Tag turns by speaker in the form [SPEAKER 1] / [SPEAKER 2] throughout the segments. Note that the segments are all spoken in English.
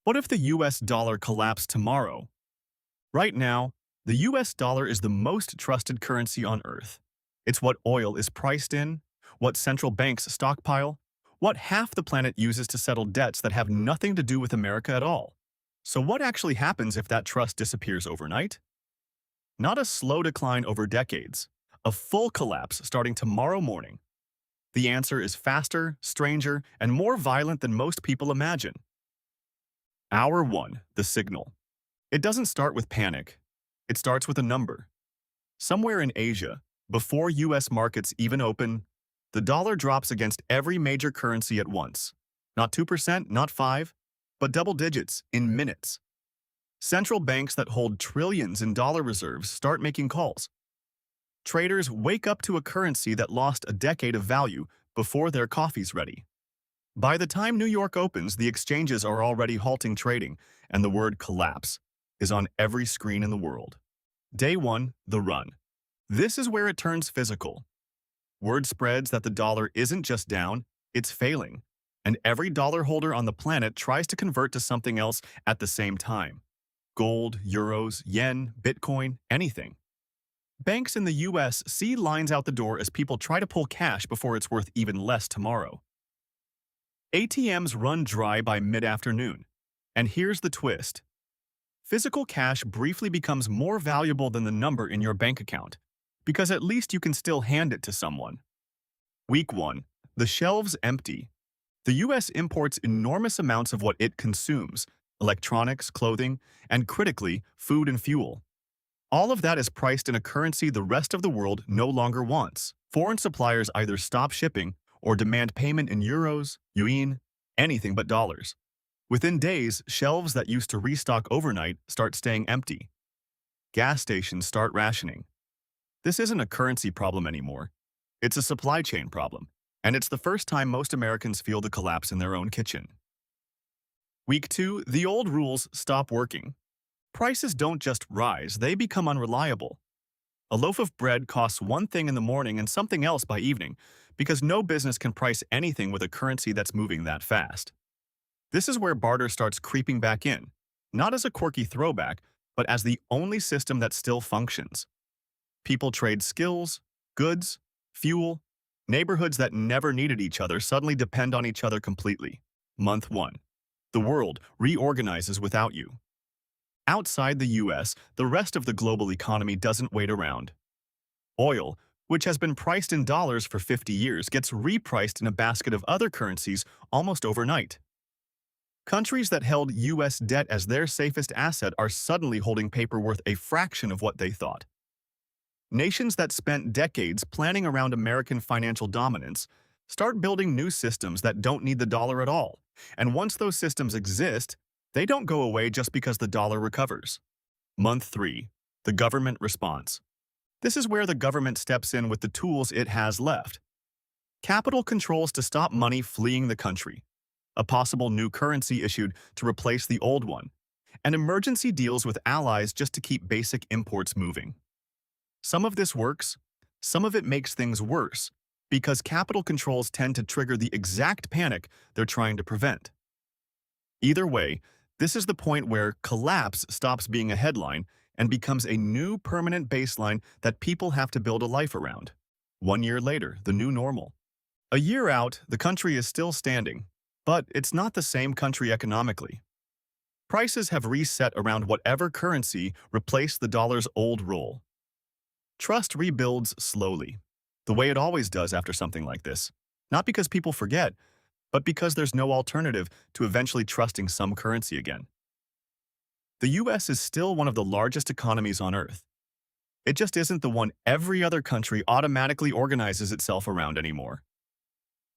[SPEAKER 1] What if the US dollar collapsed tomorrow? Right now, the US dollar is the most trusted currency on Earth. It's what oil is priced in, what central banks stockpile, what half the planet uses to settle debts that have nothing to do with America at all. So what actually happens if that trust disappears overnight? Not a slow decline over decades, a full collapse starting tomorrow morning. The answer is faster, stranger, and more violent than most people imagine. Hour 1, the signal. It doesn't start with panic. It starts with a number. Somewhere in Asia, before US markets even open, the dollar drops against every major currency at once. Not 2%, not 5, but double digits in minutes. Central banks that hold trillions in dollar reserves start making calls. Traders wake up to a currency that lost a decade of value before their coffee's ready. By the time New York opens, the exchanges are already halting trading, and the word collapse is on every screen in the world. Day 1, the run. This is where it turns physical. Word spreads that the dollar isn't just down, it's failing, and every dollar holder on the planet tries to convert to something else at the same time. Gold, euros, yen, Bitcoin, anything. Banks in the US see lines out the door as people try to pull cash before it's worth even less tomorrow. ATMs run dry by mid-afternoon. And here's the twist. Physical cash briefly becomes more valuable than the number in your bank account, because at least you can still hand it to someone. Week 1. The shelves empty. The US imports enormous amounts of what it consumes, electronics, clothing, and critically, food and fuel. All of that is priced in a currency the rest of the world no longer wants. Foreign suppliers either stop shipping or demand payment in euros, yuan, anything but dollars. Within days, shelves that used to restock overnight start staying empty. Gas stations start rationing. This isn't a currency problem anymore. It's a supply chain problem, and it's the first time most Americans feel the collapse in their own kitchen. Week 2, the old rules stop working. Prices don't just rise, they become unreliable. A loaf of bread costs one thing in the morning and something else by evening, because no business can price anything with a currency that's moving that fast. This is where barter starts creeping back in, not as a quirky throwback, but as the only system that still functions. People trade skills, goods, fuel. Neighborhoods that never needed each other suddenly depend on each other completely. Month 1. The world reorganizes without you. Outside the US, the rest of the global economy doesn't wait around. Oil, which has been priced in dollars for 50 years, gets repriced in a basket of other currencies almost overnight. Countries that held US debt as their safest asset are suddenly holding paper worth a fraction of what they thought. Nations that spent decades planning around American financial dominance start building new systems that don't need the dollar at all. And once those systems exist, they don't go away just because the dollar recovers. Month 3. The government response. This is where the government steps in with the tools it has left. Capital controls to stop money fleeing the country, a possible new currency issued to replace the old one, and emergency deals with allies just to keep basic imports moving. Some of this works, some of it makes things worse, because capital controls tend to trigger the exact panic they're trying to prevent. Either way, this is the point where collapse stops being a headline and becomes a new permanent baseline that people have to build a life around. 1 year later, the new normal. A year out, the country is still standing, but it's not the same country economically. Prices have reset around whatever currency replaced the dollar's old role. Trust rebuilds slowly, the way it always does after something like this, not because people forget, but because there's no alternative to eventually trusting some currency again. The US is still one of the largest economies on Earth. It just isn't the one every other country automatically organizes itself around anymore.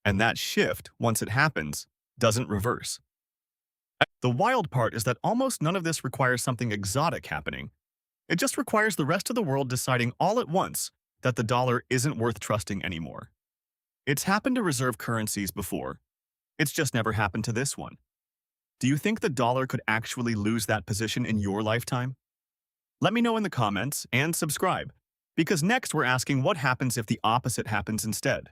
[SPEAKER 1] And that shift, once it happens, doesn't reverse. The wild part is that almost none of this requires something exotic happening. It just requires the rest of the world deciding all at once that the dollar isn't worth trusting anymore. It's happened to reserve currencies before. It's just never happened to this one. Do you think the dollar could actually lose that position in your lifetime? Let me know in the comments and subscribe, because next we're asking what happens if the opposite happens instead.